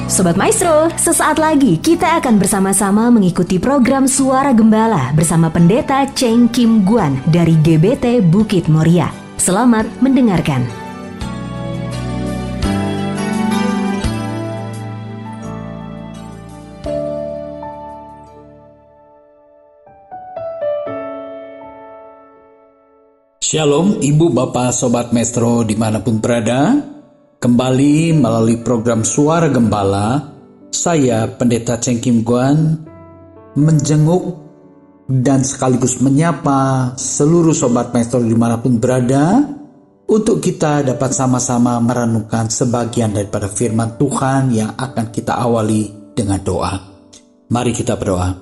Sobat Maestro, sesaat lagi kita akan bersama-sama mengikuti program Suara Gembala bersama Pendeta Cheng Kim Guan dari GBT Bukit Moria. Selamat mendengarkan. Shalom Ibu Bapak Sobat Maestro dimanapun berada. Kembali melalui program Suara Gembala, saya Pendeta Cheng Kim Guan menjenguk dan sekaligus menyapa seluruh Sobat Maestro dimanapun berada untuk kita dapat sama-sama merenungkan sebagian daripada firman Tuhan yang akan kita awali dengan doa. Mari kita berdoa.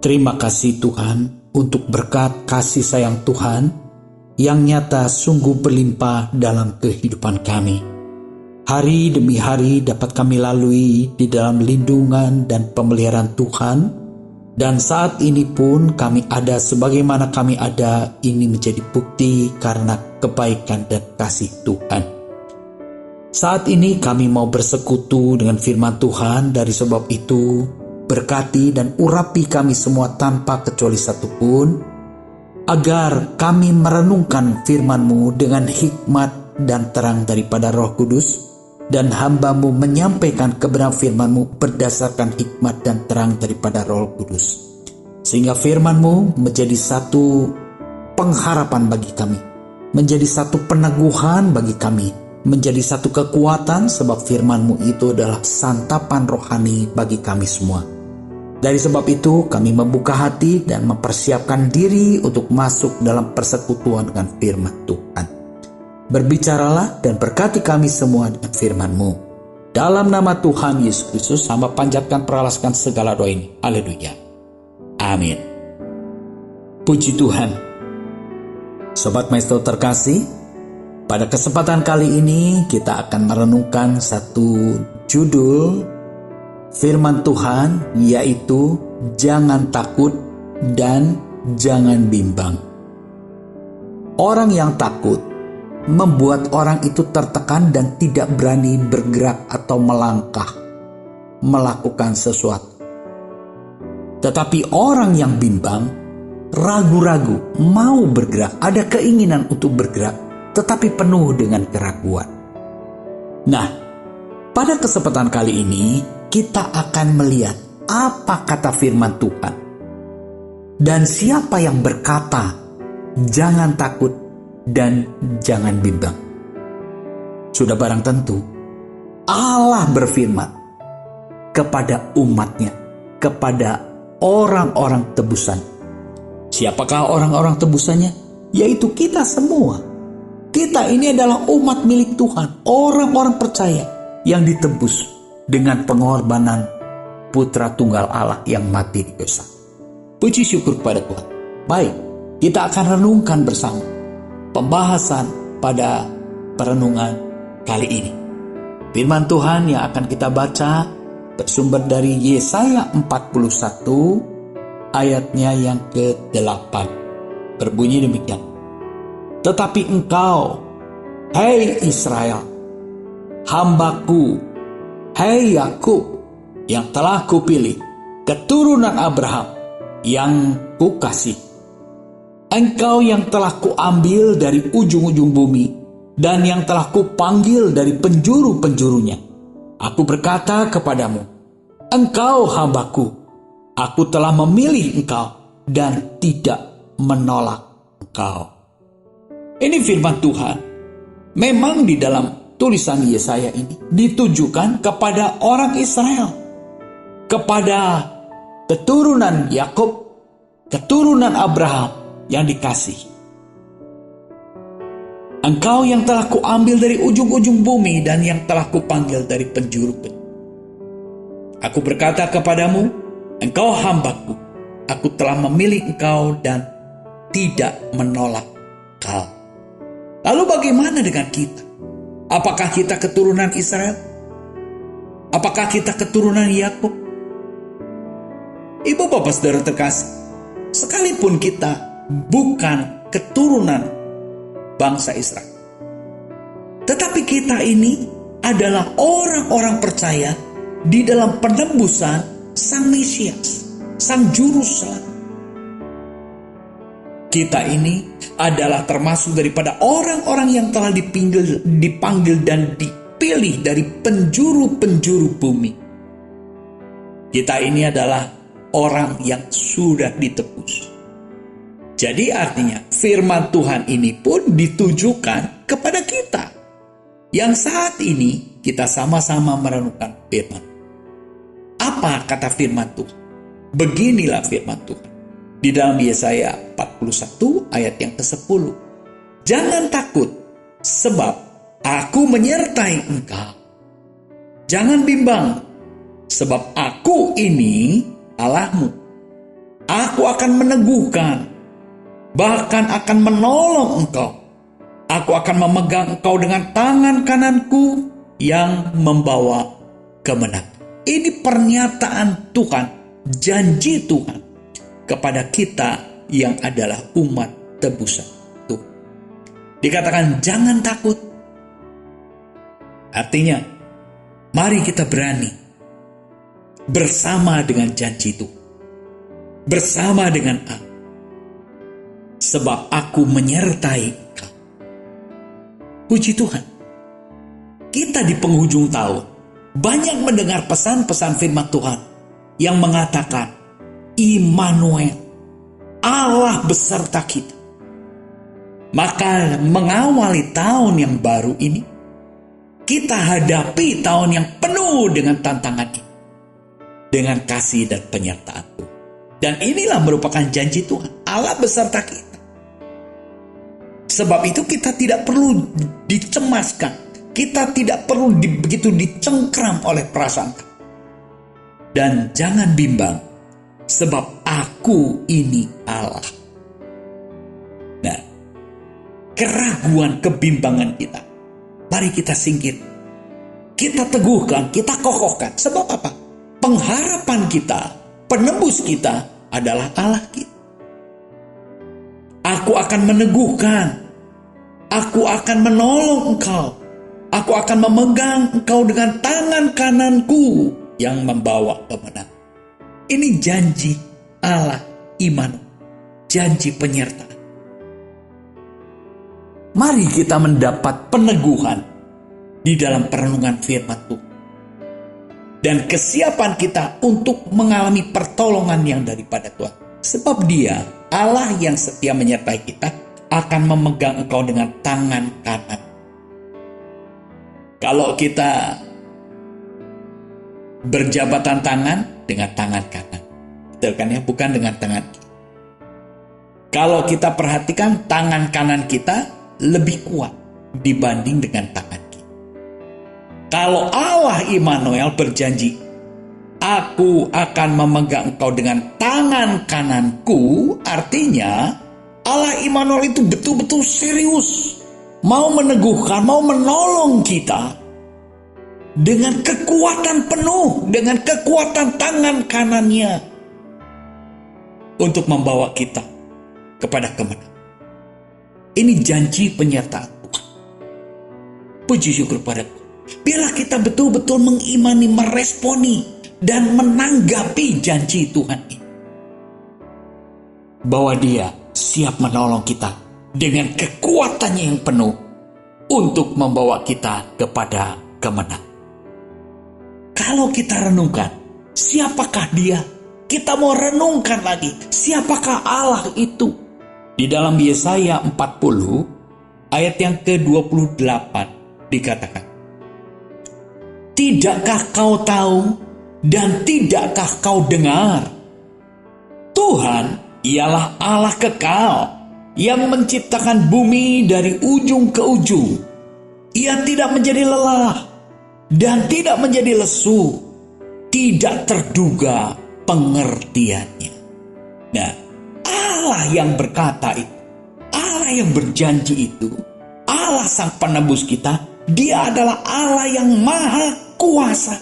Terima kasih Tuhan untuk berkat kasih sayang Tuhan yang nyata sungguh berlimpah dalam kehidupan kami. Hari demi hari dapat kami lalui di dalam lindungan dan pemeliharaan Tuhan, dan saat ini pun kami ada sebagaimana kami ada, ini menjadi bukti karena kebaikan dan kasih Tuhan. Saat ini kami mau bersekutu dengan firman Tuhan, dari sebab itu berkati dan urapi kami semua tanpa kecuali satupun, agar kami merenungkan firman-Mu dengan hikmat dan terang daripada Roh Kudus, dan hamba-Mu menyampaikan kebenaran firman-Mu berdasarkan hikmat dan terang daripada Roh Kudus, sehingga firman-Mu menjadi satu pengharapan bagi kami, menjadi satu peneguhan bagi kami, menjadi satu kekuatan, sebab firman-Mu itu adalah santapan rohani bagi kami semua. Dari sebab itu kami membuka hati dan mempersiapkan diri untuk masuk dalam persekutuan dengan firman Tuhan. Berbicaralah dan berkati kami semua dengan firman-Mu. Dalam nama Tuhan Yesus Kristus, hamba panjatkan peralaskan segala doa ini. Haleluya. Amin. Puji Tuhan. Sobat Maestro terkasih, pada kesempatan kali ini kita akan merenungkan satu judul firman Tuhan, yaitu jangan takut dan jangan bimbang. Orang yang takut membuat orang itu tertekan dan tidak berani bergerak atau melangkah, melakukan sesuatu. Tetapi orang yang bimbang, ragu-ragu, mau bergerak, ada keinginan untuk bergerak, tetapi penuh dengan keraguan. Nah, pada kesempatan kali ini, kita akan melihat apa kata firman Tuhan. Dan siapa yang berkata, jangan takut dan jangan bimbang. Sudah barang tentu Allah berfirman kepada umatnya, kepada orang-orang tebusan. Siapakah orang-orang tebusannya? Yaitu kita semua. Kita ini adalah umat milik Tuhan, orang-orang percaya yang ditebus dengan pengorbanan Putra Tunggal Allah yang mati di dosa. Puji syukur kepada Tuhan. Baik, kita akan renungkan bersama pembahasan pada perenungan kali ini. Firman Tuhan yang akan kita baca bersumber dari Yesaya 41 ayatnya yang ke-8. Berbunyi demikian. Tetapi engkau, hei Israel, hambaku, hei Yakub, yang telah kupilih, keturunan Abraham yang kukasih. Engkau yang telah kuambil dari ujung-ujung bumi, dan yang telah kupanggil dari penjuru-penjurunya. Aku berkata kepadamu, engkau hambaku, aku telah memilih engkau, dan tidak menolak engkau. Ini firman Tuhan. Memang di dalam tulisan Yesaya ini ditujukan kepada orang Israel, kepada keturunan Yakub, keturunan Abraham yang dikasih. Engkau yang telah kuambil dari ujung-ujung bumi, dan yang telah kupanggil dari penjuru-penjuru. Aku berkata kepadamu, engkau hambaku, aku telah memilih engkau dan tidak menolak engkau. Lalu bagaimana dengan kita? Apakah kita keturunan Israel? Apakah kita keturunan Yakub? Ibu bapak saudara terkasih, sekalipun kita bukan keturunan bangsa Israel, tetapi kita ini adalah orang-orang percaya di dalam penebusan Sang Mesias, Sang Juru Selamat. Kita ini adalah termasuk daripada orang-orang yang telah dipanggil dan dipilih dari penjuru-penjuru bumi. Kita ini adalah orang yang sudah ditebus. Jadi artinya firman Tuhan ini pun ditujukan kepada kita, yang saat ini kita sama-sama merenungkan firman. Apa kata firman Tuhan? Beginilah firman Tuhan di dalam Yesaya 41 ayat yang ke-10. Jangan takut, sebab aku menyertai engkau. Jangan bimbang, sebab aku ini Allahmu. Aku akan meneguhkan, bahkan akan menolong engkau. Aku akan memegang engkau dengan tangan kananku yang membawa kemenangan. Ini pernyataan Tuhan, janji Tuhan kepada kita yang adalah umat tebusan Tuhan. Dikatakan jangan takut. Artinya, mari kita berani bersama dengan janji Tuhan, bersama dengan aku. Sebab aku menyertai engkau. Puji Tuhan. Kita di penghujung tahun banyak mendengar pesan-pesan firman Tuhan yang mengatakan Immanuel, Allah beserta kita. Maka mengawali tahun yang baru ini, kita hadapi tahun yang penuh dengan tantangan ini, dengan kasih dan penyertaan Tuhan. Dan inilah merupakan janji Tuhan, Allah beserta kita. Sebab itu kita tidak perlu dicemaskan, kita tidak perlu begitu dicengkram oleh perasaan. Dan jangan bimbang, sebab aku ini Allah. Nah, keraguan, kebimbangan kita, mari kita singkir. Kita teguhkan, kita kokohkan. Sebab apa? Pengharapan kita, penebus kita adalah Allah kita. Aku akan meneguhkan, aku akan menolong engkau, aku akan memegang engkau dengan tangan kananku yang membawa kemenangan. Ini janji Allah Immanuel, janji penyertaan. Mari kita mendapat peneguhan di dalam perenungan firman Tuhan. Dan kesiapan kita untuk mengalami pertolongan yang daripada Tuhan. Sebab Dia, Allah yang setia menyertai kita, akan memegang engkau dengan tangan kanan. Kalau kita berjabatan tangan dengan tangan kanan, betul kan ya? Bukan dengan tangan kiri. Kalau kita perhatikan, tangan kanan kita lebih kuat dibanding dengan tangan kiri. Kalau Allah Immanuel berjanji, aku akan memegang engkau dengan tangan kananku, artinya Allah Immanuel itu betul-betul serius, mau meneguhkan, mau menolong kita dengan kekuatan penuh, dengan kekuatan tangan kanannya untuk membawa kita kepada kemenangan. Ini janji penyertaan Tuhan. Puji syukur pada Tuhan. Biarlah kita betul-betul mengimani, meresponi, dan menanggapi janji Tuhan ini. Bahwa Dia siap menolong kita dengan kekuatannya yang penuh untuk membawa kita kepada kemenangan. Kalau kita renungkan, siapakah Dia? Kita mau renungkan lagi, siapakah Allah itu? Di dalam Yesaya 40 ayat yang ke-28 dikatakan, tidakkah kau tahu dan tidakkah kau dengar? Tuhan ialah Allah kekal yang menciptakan bumi dari ujung ke ujung. Ia tidak menjadi lelah dan tidak menjadi lesu, tidak terduga pengertiannya. Nah, Allah yang berkata itu, Allah yang berjanji itu, Allah sang penebus kita, Dia adalah Allah yang maha kuasa.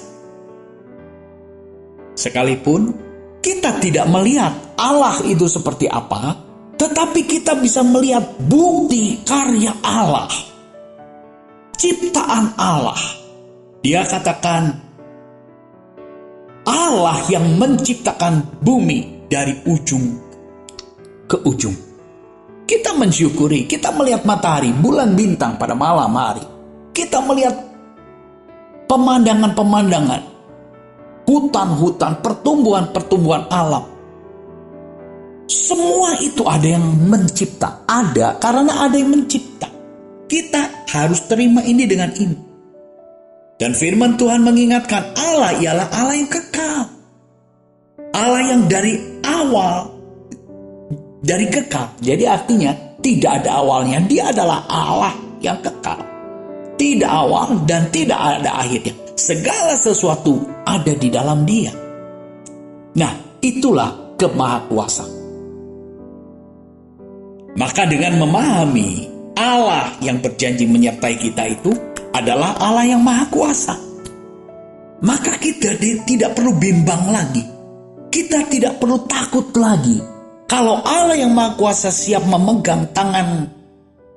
Sekalipun kita tidak melihat Allah itu seperti apa, tetapi kita bisa melihat bukti karya Allah, ciptaan Allah. Dia katakan, Allah yang menciptakan bumi dari ujung ke ujung. Kita mensyukuri, kita melihat matahari, bulan, bintang pada malam hari. Kita melihat pemandangan-pemandangan, hutan-hutan, pertumbuhan-pertumbuhan alam. Semua itu ada yang mencipta. Ada karena ada yang mencipta. Kita harus terima ini dengan ini. Dan firman Tuhan mengingatkan, Allah ialah Allah yang kekal. Allah yang dari awal, dari kekal. Jadi artinya tidak ada awalnya. Dia adalah Allah yang kekal. Tidak awal dan tidak ada akhirnya. Segala sesuatu ada di dalam Dia. Nah, itulah kemahakuasaan. Maka dengan memahami Allah yang berjanji menyertai kita itu adalah Allah yang maha kuasa, maka kita tidak perlu bimbang lagi. Kita tidak perlu takut lagi. Kalau Allah yang maha kuasa siap memegang tangan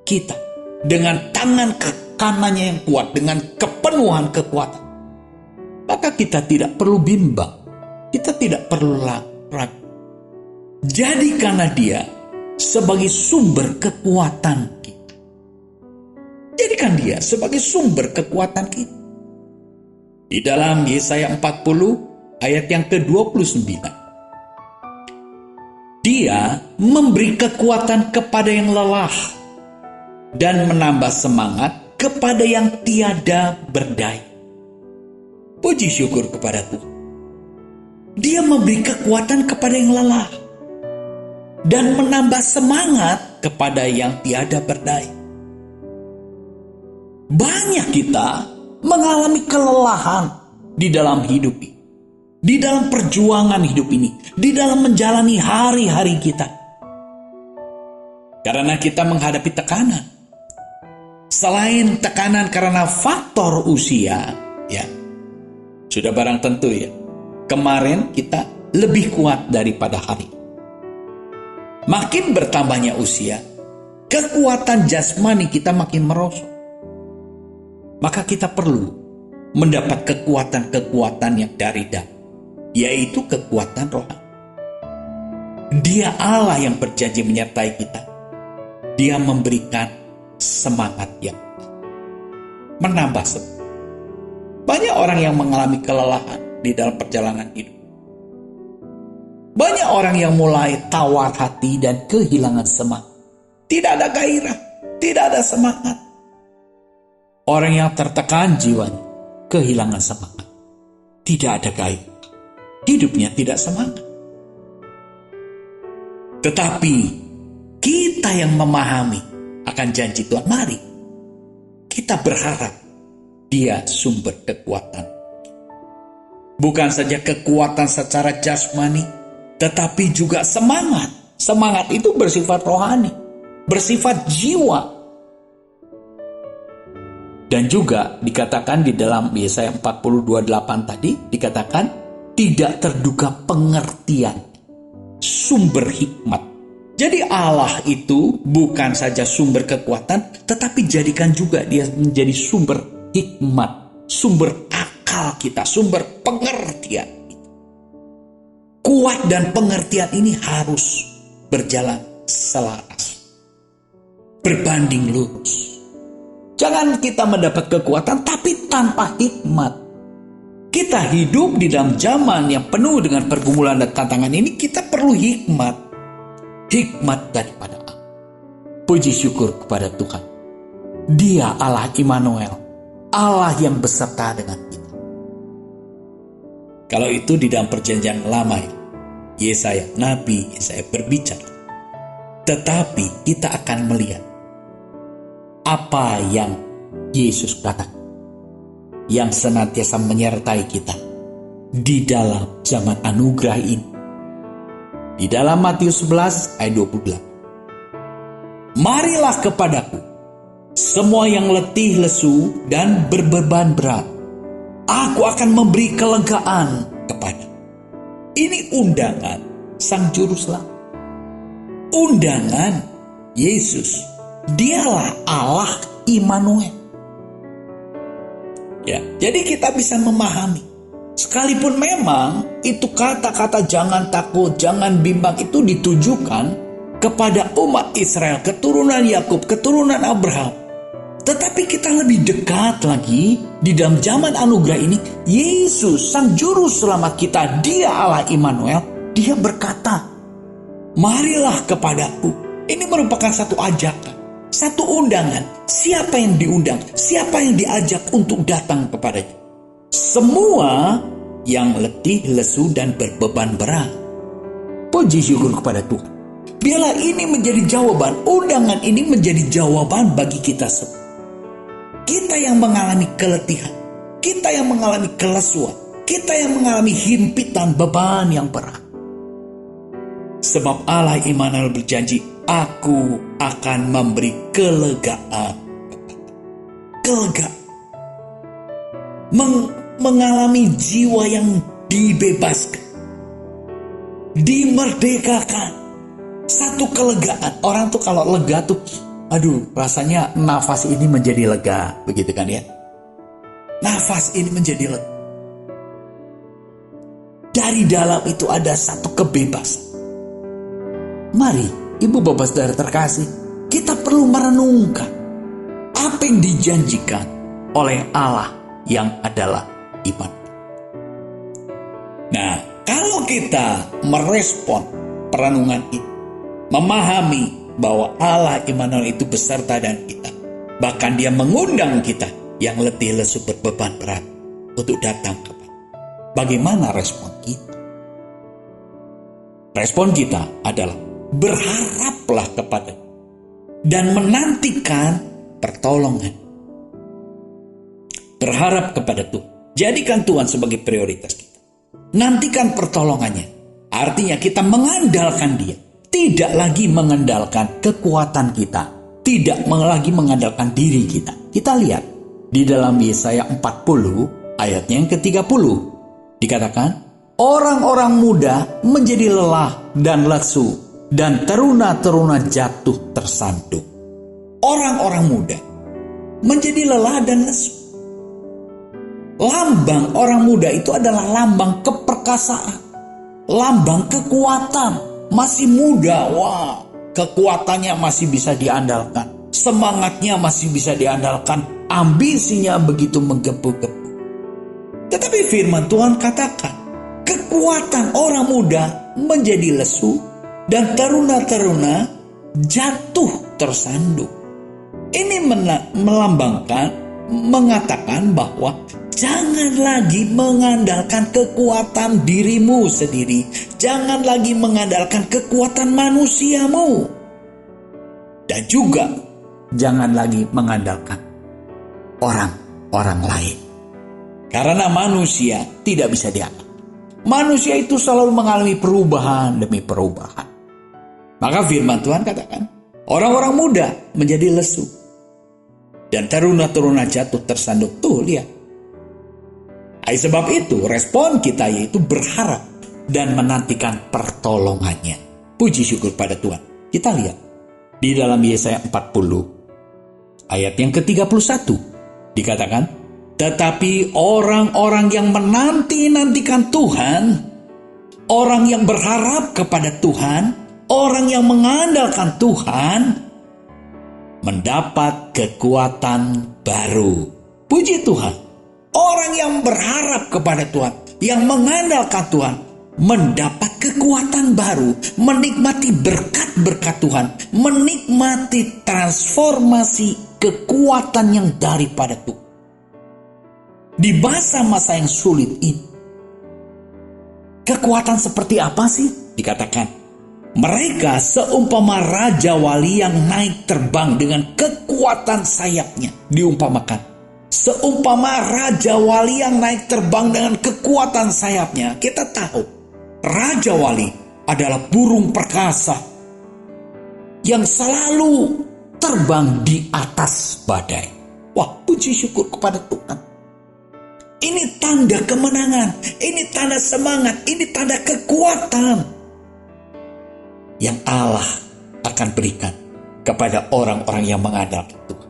kita dengan tangan kanannya yang kuat, dengan kepenuhan kekuatan, maka kita tidak perlu bimbang. Kita tidak perlu ragu. Jadi karena Dia sebagai sumber kekuatan kita. Jadikan Dia sebagai sumber kekuatan kita. Di dalam Yesaya 40 ayat yang ke-29. Dia memberi kekuatan kepada yang lelah dan menambah semangat kepada yang tiada berdaya. Puji syukur kepada Tuhan. Dia memberi kekuatan kepada yang lelah dan menambah semangat kepada yang tiada berdaya. Banyak kita mengalami kelelahan di dalam hidup ini, di dalam perjuangan hidup ini, di dalam menjalani hari-hari kita. Karena kita menghadapi tekanan. Selain tekanan karena faktor usia, ya, sudah barang tentu ya, kemarin kita lebih kuat daripada hari. Makin bertambahnya usia, kekuatan jasmani kita makin merosot. Maka kita perlu mendapat kekuatan-kekuatan yang dari dalam, yaitu kekuatan rohani. Dia Allah yang berjanji menyertai kita. Dia memberikan semangat yang menambah semangat. Banyak orang yang mengalami kelelahan di dalam perjalanan hidup. Banyak orang yang mulai tawar hati dan kehilangan semangat. Tidak ada gairah, tidak ada semangat. Orang yang tertekan jiwanya, kehilangan semangat. Tidak ada gairah. Hidupnya tidak semangat. Tetapi kita yang memahami akan janji Tuhan, mari kita berharap Dia sumber kekuatan. Bukan saja kekuatan secara jasmani, tetapi juga semangat. Semangat itu bersifat rohani, bersifat jiwa. Dan juga dikatakan di dalam Yesaya 40:28 tadi, dikatakan tidak terduga pengertian, sumber hikmat. Jadi Allah itu bukan saja sumber kekuatan, tetapi jadikan juga Dia menjadi sumber hikmat, sumber akal kita, sumber pengertian. Kuat dan pengertian ini harus berjalan selaras, berbanding lurus. Jangan kita mendapat kekuatan tapi tanpa hikmat. Kita hidup di dalam zaman yang penuh dengan pergumulan dan tantangan ini, kita perlu hikmat. Hikmat daripada Allah. Puji syukur kepada Tuhan. Dia Allah Immanuel, Allah yang beserta dengan kita. Kalau itu di dalam perjanjian lama ya, Nabi Yesaya berbicara. Tetapi kita akan melihat apa yang Yesus katakan, yang senantiasa menyertai kita di dalam zaman anugerah ini. Di dalam Matius 11 ayat 28. Marilah kepadaku semua yang letih lesu dan berbeban berat, aku akan memberi kelegaan kepada. Ini undangan Sang Juru Selamat. Undangan Yesus. Dialah Allah Immanuel. Ya, jadi kita bisa memahami Sekalipun memang itu kata-kata jangan takut, jangan bimbang itu ditujukan kepada umat Israel, keturunan Yakub, keturunan Abraham. Tetapi kita lebih dekat lagi di dalam zaman anugerah ini, Yesus Sang Juru Selamat kita, Dia Allah Immanuel, Dia berkata, marilah kepadaku. Ini merupakan satu ajakan, satu undangan. Siapa yang diundang, siapa yang diajak untuk datang kepadanya? Semua yang letih, lesu, dan berbeban berat. Puji syukur kepada Tuhan. Biarlah ini menjadi jawaban, undangan ini menjadi jawaban bagi kita semua. Kita yang mengalami keletihan, kita yang mengalami kelesuan, kita yang mengalami himpitan beban yang berat. Sebab Allah Immanuel berjanji, aku akan memberi kelegaan. Kelegaan. Mengalami jiwa yang dibebaskan, dimerdekakan, satu kelegaan. Orang tuh kalau lega tuh, aduh, rasanya nafas ini menjadi lega, begitu kan ya? Nafas ini menjadi lega. Dari dalam itu ada satu kebebasan. Mari, Ibu Bapak Saudara terkasih, kita perlu merenungkan apa yang dijanjikan oleh Allah yang adalah iman. Nah, kalau kita merespon perenungan ini, memahami bahwa Allah Immanuel itu beserta dan kita, bahkan Dia mengundang kita yang letih lesu berbeban berat untuk datang kepada. Bagaimana respon kita? Respon kita adalah berharaplah kepada dan menantikan pertolongan. Berharap kepada Tuhan. Jadikan Tuhan sebagai prioritas kita. Nantikan pertolongannya. Artinya kita mengandalkan Dia. Tidak lagi mengandalkan kekuatan kita. Tidak lagi mengandalkan diri kita. Kita lihat di dalam Yesaya 40 ayatnya yang ke-30. Dikatakan, orang-orang muda menjadi lelah dan lesu, dan teruna-teruna jatuh tersandung. Orang-orang muda menjadi lelah dan lesu. Lambang orang muda itu adalah lambang keperkasaan, lambang kekuatan. Masih muda, wah, kekuatannya masih bisa diandalkan, semangatnya masih bisa diandalkan, ambisinya begitu menggebu-gebu. Tetapi firman Tuhan katakan, kekuatan orang muda menjadi lesu dan teruna-teruna jatuh tersandung. Ini melambangkan, mengatakan bahwa jangan lagi mengandalkan kekuatan dirimu sendiri. Jangan lagi mengandalkan kekuatan manusiamu. Dan juga jangan lagi mengandalkan orang lain. Karena manusia tidak bisa dianggap. Manusia itu selalu mengalami perubahan demi perubahan. Maka firman Tuhan katakan, orang-orang muda menjadi lesu. Dan teruna-teruna jatuh tersandung. Tuh, lihat. Sebab itu respon kita yaitu berharap dan menantikan pertolongannya. Puji syukur pada Tuhan. Kita lihat di dalam Yesaya 40 ayat yang ke-31 dikatakan, tetapi orang-orang yang menanti-nantikan Tuhan, orang yang berharap kepada Tuhan, orang yang mengandalkan Tuhan, mendapat kekuatan baru. Puji Tuhan. Orang yang berharap kepada Tuhan, yang mengandalkan Tuhan, mendapat kekuatan baru, menikmati berkat-berkat Tuhan, menikmati transformasi kekuatan yang daripada Tuhan. Di masa-masa yang sulit ini, kekuatan seperti apa sih? Dikatakan, mereka seumpama raja wali yang naik terbang dengan kekuatan sayapnya. Diumpamakan, seumpama raja wali yang naik terbang dengan kekuatan sayapnya. Kita tahu, raja wali adalah burung perkasa yang selalu terbang di atas badai. Wah, puji syukur kepada Tuhan. Ini tanda kemenangan, ini tanda semangat, ini tanda kekuatan yang Allah akan berikan kepada orang-orang yang mengandalkan Tuhan.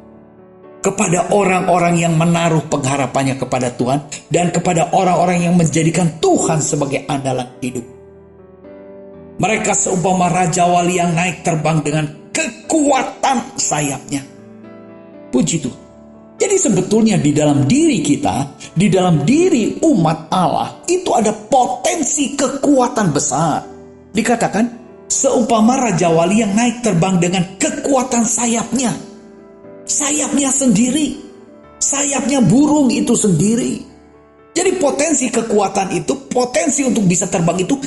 kepada orang-orang yang menaruh pengharapannya kepada Tuhan dan kepada orang-orang yang menjadikan Tuhan sebagai andalan hidup. Mereka seumpama raja wali yang naik terbang dengan kekuatan sayapnya. Puji Tuhan. Jadi sebetulnya di dalam diri kita, di dalam diri umat Allah, itu ada potensi kekuatan besar. Dikatakan, seumpama raja wali yang naik terbang dengan kekuatan sayapnya. Sayapnya sendiri. Sayapnya burung itu sendiri. Jadi potensi kekuatan itu, potensi untuk bisa terbang itu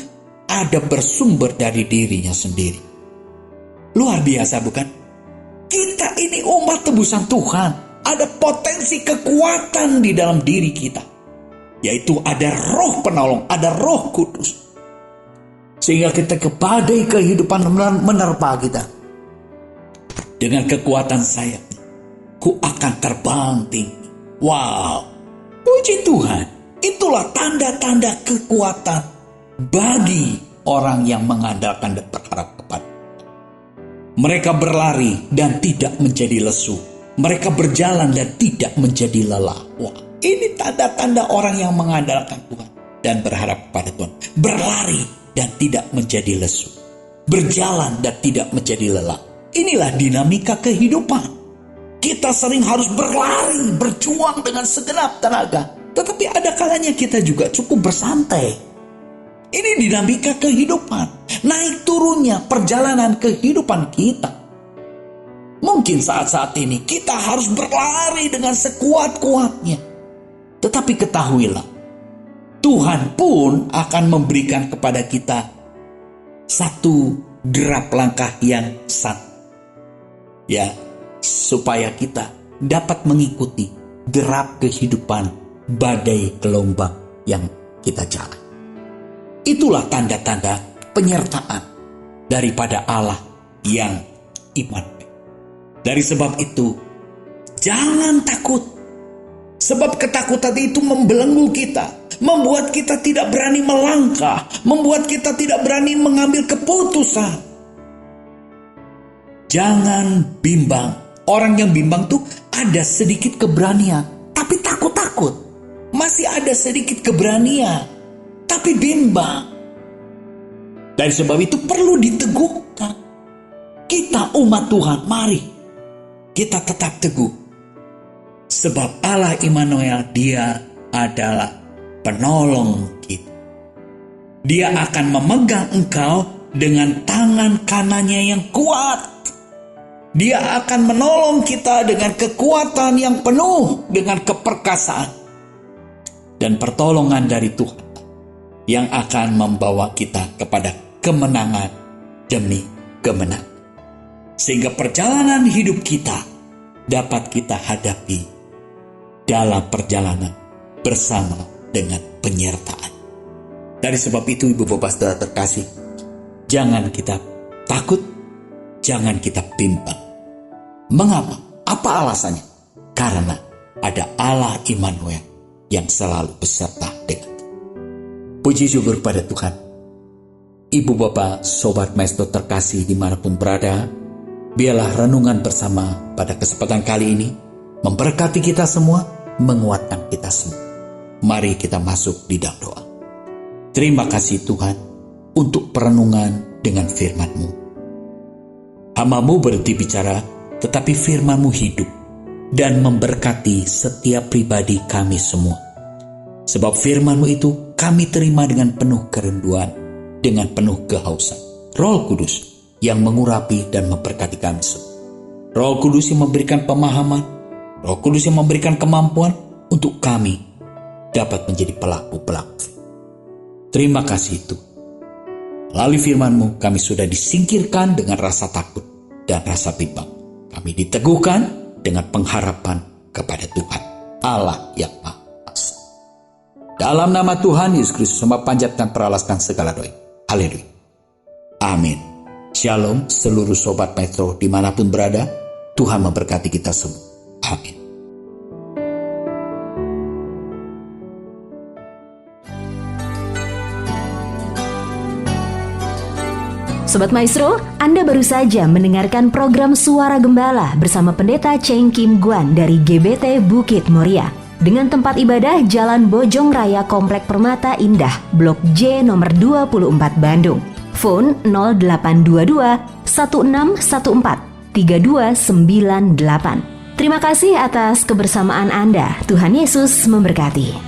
ada bersumber dari dirinya sendiri. Luar biasa bukan? Kita ini umat tebusan Tuhan. Ada potensi kekuatan di dalam diri kita. Yaitu ada roh penolong, ada roh kudus. Sehingga kita badai kehidupan menerpa kita. Dengan kekuatan sayap. Ku akan terbang tinggi. Wow. Puji Tuhan. Itulah tanda-tanda kekuatan bagi orang yang mengandalkan dan berharap kepada. Mereka berlari dan tidak menjadi lesu. Mereka berjalan dan tidak menjadi lelah. Wah, ini tanda-tanda orang yang mengandalkan Tuhan dan berharap kepada Tuhan. Berlari dan tidak menjadi lesu. Berjalan dan tidak menjadi lelah. Inilah dinamika kehidupan. Kita sering harus berlari, berjuang dengan segenap tenaga. Tetapi ada kalanya kita juga cukup bersantai. Ini dinamika kehidupan. Naik turunnya perjalanan kehidupan kita. Mungkin saat-saat ini kita harus berlari dengan sekuat-kuatnya. Tetapi ketahuilah, Tuhan pun akan memberikan kepada kita satu derap langkah yang satu. Ya, supaya kita dapat mengikuti derap kehidupan badai gelombang yang kita jalan. Itulah tanda-tanda penyertaan daripada Allah yang iman. Dari sebab itu, jangan takut. Sebab ketakutan itu membelenggu kita, membuat kita tidak berani melangkah, membuat kita tidak berani mengambil keputusan. Jangan bimbang. Orang yang bimbang tuh ada sedikit keberanian, tapi takut-takut. Masih ada sedikit keberanian, tapi bimbang. Dari sebab itu perlu diteguhkan. Kita umat Tuhan, mari kita tetap teguh. Sebab Allah Immanuel, Dia adalah penolong kita. Dia akan memegang engkau dengan tangan kanannya yang kuat. Dia akan menolong kita dengan kekuatan yang penuh dengan keperkasaan dan pertolongan dari Tuhan yang akan membawa kita kepada kemenangan demi kemenangan. Sehingga perjalanan hidup kita dapat kita hadapi dalam perjalanan bersama dengan penyertaan. Dari sebab itu, Ibu Bapak Saudara terkasih, jangan kita takut, jangan kita bimbang. Mengapa? Apa alasannya? Karena ada Allah Immanuel yang selalu beserta dengan kita. Puji syukur pada Tuhan. Ibu Bapak, Sobat Maestro terkasih dimanapun berada, biarlah renungan bersama pada kesempatan kali ini memberkati kita semua, menguatkan kita semua. Mari kita masuk di dalam doa. Terima kasih Tuhan untuk perenungan dengan firman-Mu. Hamba-Mu berhenti bicara, tetapi firman-Mu hidup dan memberkati setiap pribadi kami semua. Sebab firman-Mu itu kami terima dengan penuh kerinduan, dengan penuh kehausan. Roh Kudus yang mengurapi dan memberkati kami semua. Roh Kudus yang memberikan pemahaman, Roh Kudus yang memberikan kemampuan untuk kami dapat menjadi pelaku-pelaku. Terima kasih Tuhan. Melalui firman-Mu kami sudah disingkirkan dengan rasa takut dan rasa bimbang. Kami diteguhkan dengan pengharapan kepada Tuhan, Allah yang Maha Kuasa. Dalam nama Tuhan Yesus Kristus, sembah panjatkan peralaskan segala doa. Haleluya. Amin. Shalom seluruh Sobat Maestro dimanapun berada. Tuhan memberkati kita semua. Amin. Sobat Maestro, Anda baru saja mendengarkan program Suara Gembala bersama Pendeta Cheng Kim Guan dari GBT Bukit Moria. Dengan tempat ibadah Jalan Bojong Raya Komplek Permata Indah, Blok J nomor 24 Bandung. Phone 0822 1614 3298. Terima kasih atas kebersamaan Anda. Tuhan Yesus memberkati.